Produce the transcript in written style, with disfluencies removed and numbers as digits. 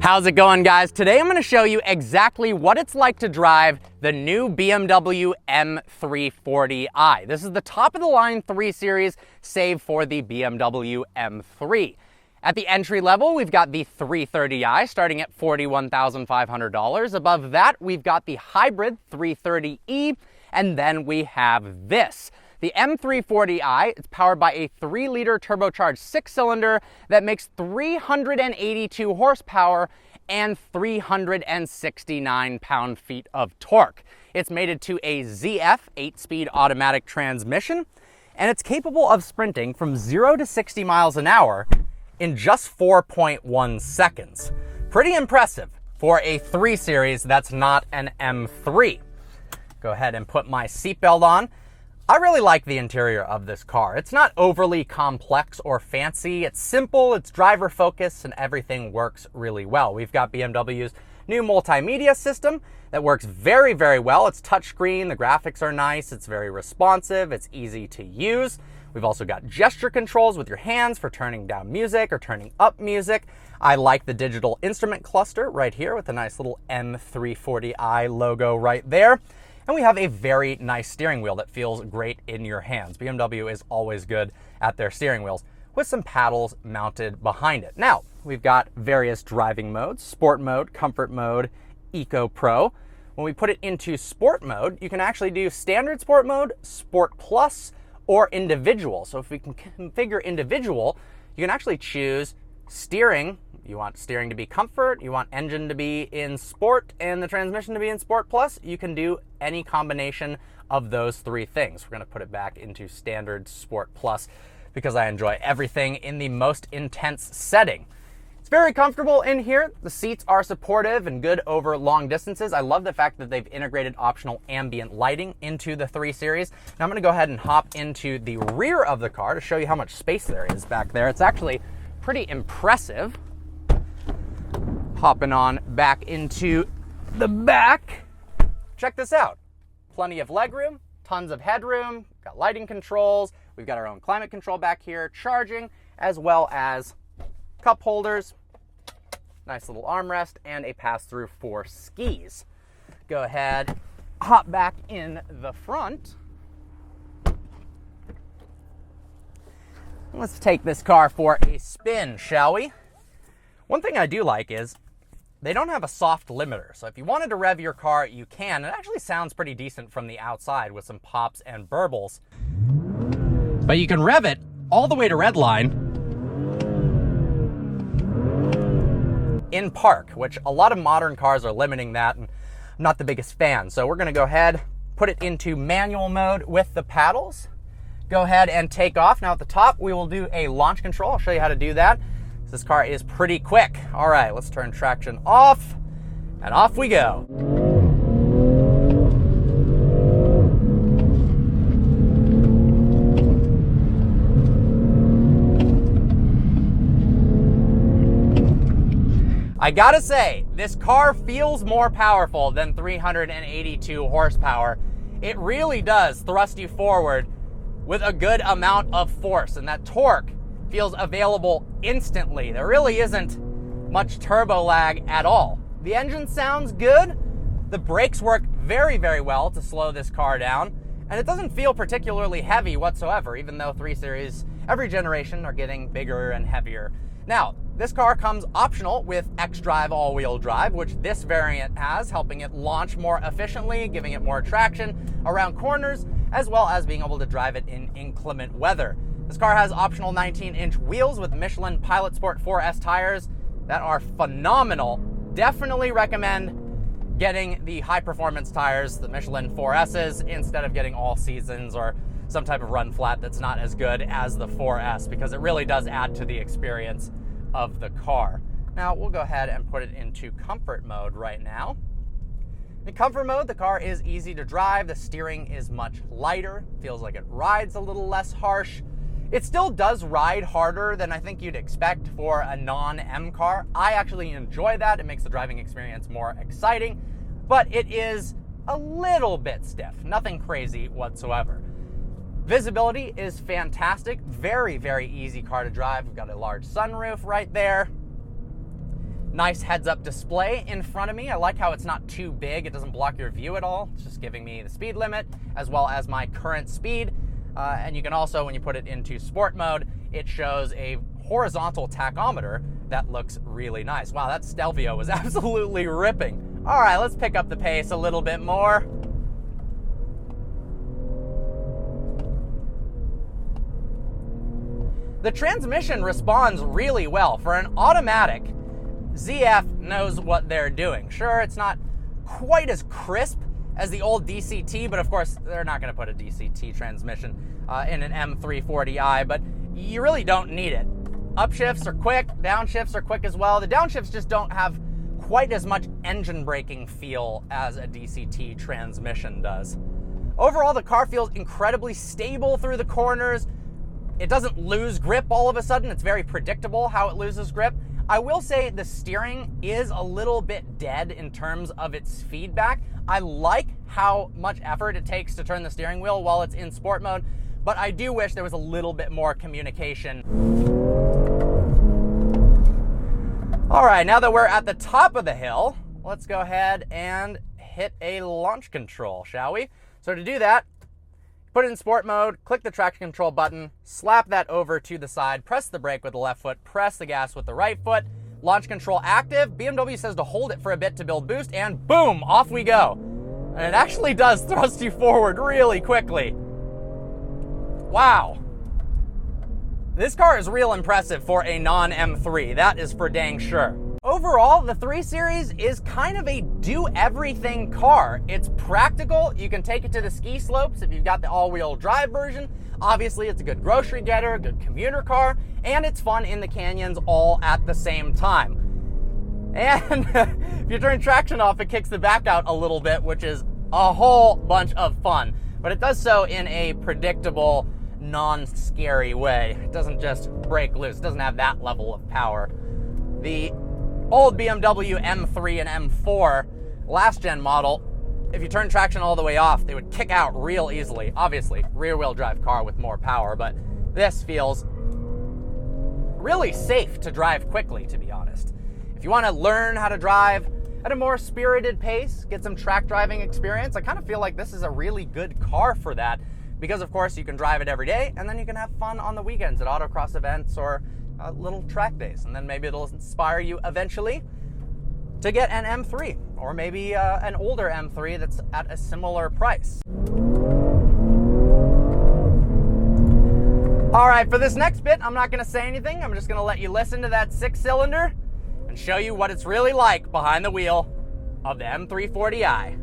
How's it going, guys? Today I'm going to show you exactly what it's like to drive the new BMW M340i. This is the top of the line 3 Series, save for the BMW M3. At the entry level, we've got the 330i starting at $41,500. Above that, we've got the hybrid 330e, and then we have this. The M340i, it's powered by a 3-liter turbocharged 6-cylinder that makes 382 horsepower and 369 pound-feet of torque. It's mated to a ZF 8-speed automatic transmission, and it's capable of sprinting from 0 to 60 miles an hour in just 4.1 seconds. Pretty impressive for a 3 Series that's not an M3. Go ahead and put my seatbelt on. I really like the interior of this car. It's not overly complex or fancy. It's simple, it's driver focused, and everything works really well. We've got BMW's new multimedia system that works very, very well. It's touchscreen, the graphics are nice, it's very responsive, it's easy to use. We've also got gesture controls with your hands for turning down music or turning up music. I like the digital instrument cluster right here with a nice little M340i logo right there. And we have a very nice steering wheel that feels great in your hands. BMW is always good at their steering wheels with some paddles mounted behind it. Now, we've got various driving modes: Sport mode, Comfort mode, Eco Pro. When we put it into Sport mode, you can actually do Standard Sport mode, Sport Plus, or Individual. So if we can configure Individual, you can actually choose steering. You want steering to be Comfort, you want engine to be in Sport, and the transmission to be in Sport Plus. You can do any combination of those 3 things. We're going to put it back into Standard Sport Plus because I enjoy everything in the most intense setting. It's very comfortable in here. The seats are supportive and good over long distances. I love the fact that they've integrated optional ambient lighting into the 3 Series. Now I'm going to go ahead and hop into the rear of the car to show you how much space there is back there. It's actually pretty impressive. Hopping on back into the back. Check this out. Plenty of legroom, tons of headroom, got lighting controls. We've got our own climate control back here, charging, as well as cup holders, nice little armrest, and a pass-through for skis. Go ahead, hop back in the front. Let's take this car for a spin, shall we? One thing I do like is they don't have a soft limiter, so if you wanted to rev your car, you can. It actually sounds pretty decent from the outside with some pops and burbles. But you can rev it all the way to redline in park, which a lot of modern cars are limiting that, and I'm not the biggest fan. So we're gonna go ahead, put it into manual mode with the paddles. Go ahead and take off. Now at the top, we will do a launch control. I'll show you how to do that. This car is pretty quick. All right, let's turn traction off, and off we go. I gotta say, this car feels more powerful than 382 horsepower. It really does thrust you forward with a good amount of force, and that torque feels available instantly. There really isn't much turbo lag at all. The engine sounds good. The brakes work very, very well to slow this car down, and it doesn't feel particularly heavy whatsoever, even though 3 Series every generation are getting bigger and heavier. Now, this car comes optional with xDrive all-wheel drive, which this variant has, helping it launch more efficiently, giving it more traction around corners, as well as being able to drive it in inclement weather. This car has optional 19-inch wheels with Michelin Pilot Sport 4S tires that are phenomenal. Definitely recommend getting the high-performance tires, the Michelin 4Ss, instead of getting all seasons or some type of run flat that's not as good as the 4S, because it really does add to the experience of the car. Now, we'll go ahead and put it into comfort mode right now. In comfort mode, the car is easy to drive. The steering is much lighter. Feels like it rides a little less harsh. It still does ride harder than I think you'd expect for a non-M car. I actually enjoy that. It makes the driving experience more exciting, but it is a little bit stiff. Nothing crazy whatsoever. Visibility is fantastic. Very, very easy car to drive. We've got a large sunroof right there. Nice heads-up display in front of me. I like how it's not too big. It doesn't block your view at all. It's just giving me the speed limit as well as my current speed. And you can also, when you put it into sport mode, it shows a horizontal tachometer that looks really nice. Wow, that Stelvio was absolutely ripping. All right, let's pick up the pace a little bit more. The transmission responds really well. For an automatic, ZF knows what they're doing. Sure, it's not quite as crisp as the old DCT, but of course, they're not going to put a DCT transmission in an M340i, but you really don't need it. Upshifts are quick, downshifts are quick as well. The downshifts just don't have quite as much engine braking feel as a DCT transmission does. Overall, the car feels incredibly stable through the corners. It doesn't lose grip all of a sudden. It's very predictable how it loses grip. I will say the steering is a little bit dead in terms of its feedback. I like how much effort it takes to turn the steering wheel while it's in sport mode, but I do wish there was a little bit more communication. All right, now that we're at the top of the hill, let's go ahead and hit a launch control, shall we? So to do that, put it in sport mode, click the traction control button, slap that over to the side, press the brake with the left foot, press the gas with the right foot, launch control active. BMW says to hold it for a bit to build boost, and boom, off we go. And it actually does thrust you forward really quickly. Wow. This car is real impressive for a non-M3, that is for dang sure. Overall, the 3 Series is kind of a do-everything car. It's practical. You can take it to the ski slopes if you've got the all-wheel drive version. Obviously, it's a good grocery getter, a good commuter car, and it's fun in the canyons all at the same time. And if you turn traction off, it kicks the back out a little bit, which is a whole bunch of fun. But it does so in a predictable, non-scary way. It doesn't just break loose. It doesn't have that level of power. The old BMW M3 and M4 last gen model, if you turn traction all the way off, they would kick out real easily. Obviously, rear-wheel drive car with more power, but this feels really safe to drive quickly, to be honest. If you want to learn how to drive at a more spirited pace, get some track driving experience, I kind of feel like this is a really good car for that, because of course you can drive it every day, and then you can have fun on the weekends at autocross events or little track days, and then maybe it'll inspire you eventually to get an M3, or maybe an older M3 that's at a similar price. All right, for this next bit, I'm not gonna say anything. I'm just gonna let you listen to that 6-cylinder and show you what it's really like behind the wheel of the M340i.